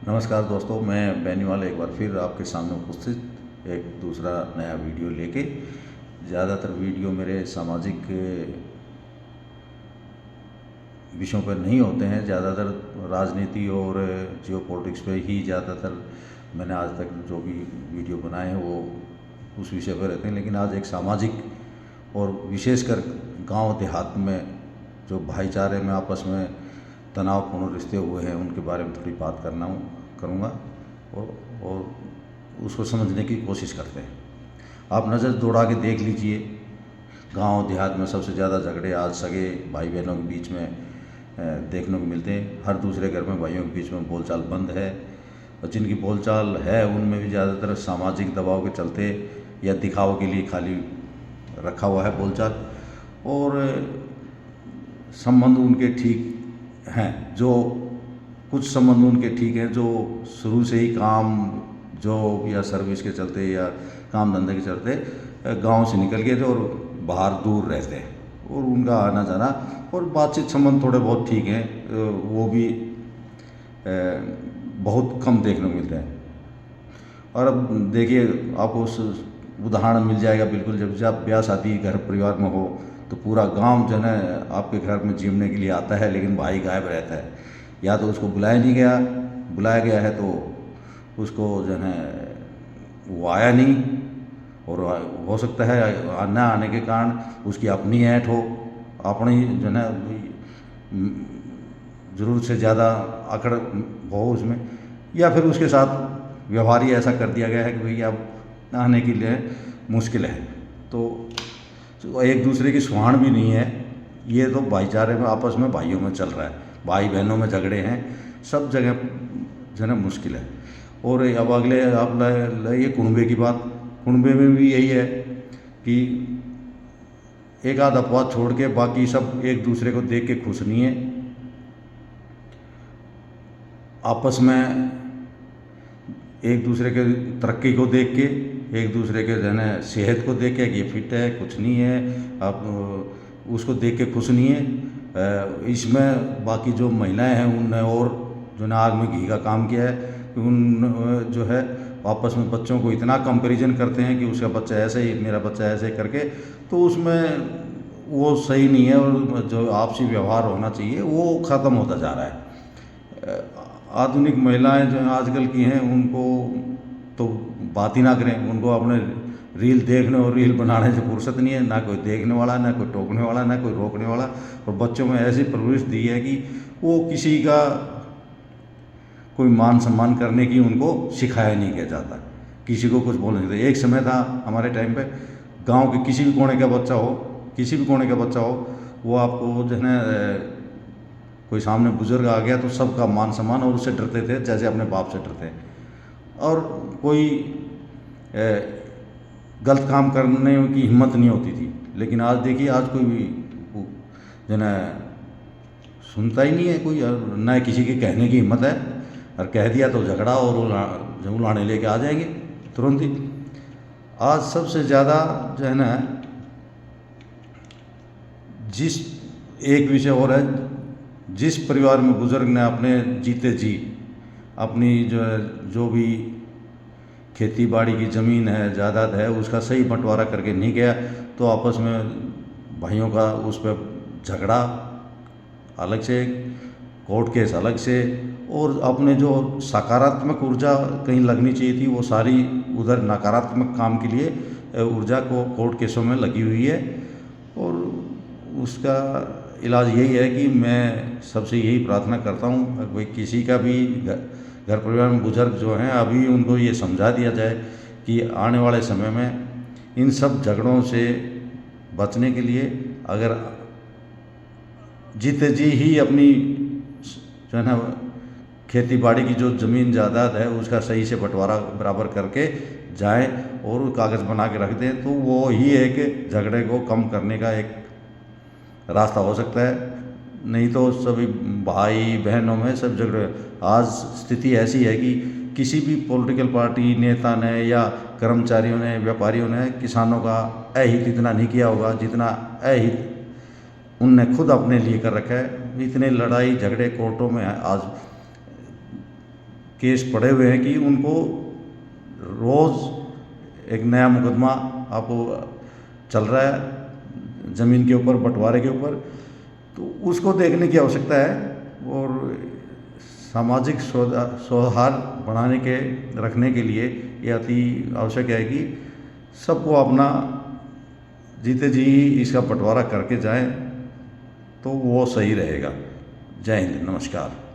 नमस्कार दोस्तों, मैं बेनीवाल एक बार फिर आपके सामने उपस्थित एक दूसरा नया वीडियो लेके। ज़्यादातर वीडियो मेरे सामाजिक विषयों पर नहीं होते हैं, ज़्यादातर राजनीति और जियोपॉलिटिक्स पे ही ज़्यादातर मैंने आज तक जो भी वीडियो बनाए हैं वो उस विषय पर रहते हैं। लेकिन आज एक सामाजिक और विशेषकर गांव देहात में जो भाईचारे में आपस में तनावपूर्ण रिश्ते हुए हैं उनके बारे में थोड़ी बात करूँगा और उसको समझने की कोशिश करते हैं। आप नज़र दौड़ा के देख लीजिए, गांव देहात में सबसे ज़्यादा झगड़े आज सगे भाई बहनों के बीच में देखने को मिलते हैं। हर दूसरे घर में भाइयों के बीच में बोलचाल बंद है, और जिनकी बोलचाल है उनमें भी ज़्यादातर सामाजिक दबाव के चलते या दिखाव के लिए खाली रखा हुआ है बोलचाल, और संबंध उनके ठीक हैं। जो कुछ संबंध उनके ठीक हैं जो शुरू से ही काम जॉब या सर्विस के चलते या काम धंधे के चलते गांव से निकल गए थे और बाहर दूर रहते हैं, और उनका आना जाना और बातचीत संबंध थोड़े बहुत ठीक हैं, वो भी बहुत कम देखने को मिलते हैं। और अब देखिए, आपको उदाहरण मिल जाएगा बिल्कुल, जब ब्याह शादी घर परिवार में हो तो पूरा गांव जो है आपके घर में जीवने के लिए आता है, लेकिन भाई गायब रहता है। या तो उसको बुलाया नहीं गया, बुलाया गया है तो उसको जो है वो आया नहीं, और हो सकता है ना आने के कारण उसकी अपनी ऐंठ हो, अपनी जो है ज़रूरत से ज़्यादा अकड़ हो उसमें, या फिर उसके साथ व्यवहार ही ऐसा कर दिया गया है कि भाई अब आने के लिए मुश्किल है। तो एक दूसरे की सुहान भी नहीं है। ये तो भाईचारे में आपस में भाइयों में चल रहा है, भाई बहनों में झगड़े हैं, सब जगह जो है मुश्किल है। और अब अगले आप लाइए कुनबे की बात। कुनबे में भी यही है कि एक आध अपवाद छोड़ के बाकी सब एक दूसरे को देख के खुश नहीं है। आपस में एक दूसरे के तरक्की को देख के, एक दूसरे के जो है सेहत को देख के कि ये फिट है, कुछ नहीं है, आप उसको देख के खुश नहीं है। इसमें बाकी जो महिलाएं हैं उनने और जो है आग में घी का काम किया है। उन जो है आपस में बच्चों को इतना कंपैरिजन करते हैं कि उसका बच्चा ऐसे ही, मेरा बच्चा ऐसे करके, तो उसमें वो सही नहीं है। और जो आपसी व्यवहार होना चाहिए वो ख़त्म होता जा रहा है। आधुनिक महिलाएं जो आजकल की हैं उनको तो बात ही ना करें, उनको अपने रील देखने और रील बनाने से फुर्सत नहीं है, ना कोई देखने वाला, ना कोई टोकने वाला, ना कोई रोकने वाला। और बच्चों में ऐसी परवरिश दी है कि वो किसी का कोई मान सम्मान करने की उनको सिखाया नहीं गया जाता, किसी को कुछ बोलने नहीं देते। एक समय था हमारे टाइम पे, गांव के किसी भी कोने का बच्चा हो, किसी भी कोने का बच्चा हो, वो आपको जो है कोई सामने बुजुर्ग आ गया तो सबका मान सम्मान, और उससे डरते थे जैसे अपने बाप से डरते हैं। और कोई गलत काम करने की हिम्मत नहीं होती थी। लेकिन आज देखिए, आज कोई भी जो है सुनता ही नहीं है कोई, न किसी के कहने की हिम्मत है, और कह दिया तो झगड़ा और उलाने लेके आ जाएंगे तुरंत ही। आज सबसे ज़्यादा जो है ना, जिस एक विषय और है, जिस परिवार में बुजुर्ग ने अपने जीते जी अपनी जो भी खेती बाड़ी की ज़मीन है, जायदाद है, उसका सही बंटवारा करके नहीं गया, तो आपस में भाइयों का उस पर झगड़ा अलग से, कोर्ट केस अलग से, और अपने जो सकारात्मक ऊर्जा कहीं लगनी चाहिए थी वो सारी उधर नकारात्मक काम के लिए ऊर्जा को कोर्ट केसों में लगी हुई है। और उसका इलाज यही है कि मैं सबसे यही प्रार्थना करता हूँ, भाई किसी का भी घर परिवार में बुजुर्ग जो हैं अभी उनको ये समझा दिया जाए कि आने वाले समय में इन सब झगड़ों से बचने के लिए अगर जीते जी ही अपनी जो है ना खेती बाड़ी की जो ज़मीन जायदाद है उसका सही से बंटवारा बराबर करके जाएं और कागज़ बना के रख दें, तो वो ही एक झगड़े को कम करने का एक रास्ता हो सकता है। नहीं तो सभी भाई बहनों में सब झगड़े। आज स्थिति ऐसी है कि किसी भी पॉलिटिकल पार्टी नेता ने या कर्मचारियों ने, व्यापारियों ने किसानों का अहित इतना नहीं किया होगा जितना अहित उनने खुद अपने लिए कर रखा है। इतने लड़ाई झगड़े कोर्टों में आज केस पड़े हुए हैं कि उनको रोज़ एक नया मुकदमा आपको चल रहा है ज़मीन के ऊपर, बंटवारे के ऊपर। तो उसको देखने की आवश्यकता है और सामाजिक सौहार्द बढ़ाने के रखने के लिए ये अति आवश्यक है कि सबको अपना जीते जी इसका बंटवारा करके जाएं, तो वो सही रहेगा। जय हिंद, नमस्कार।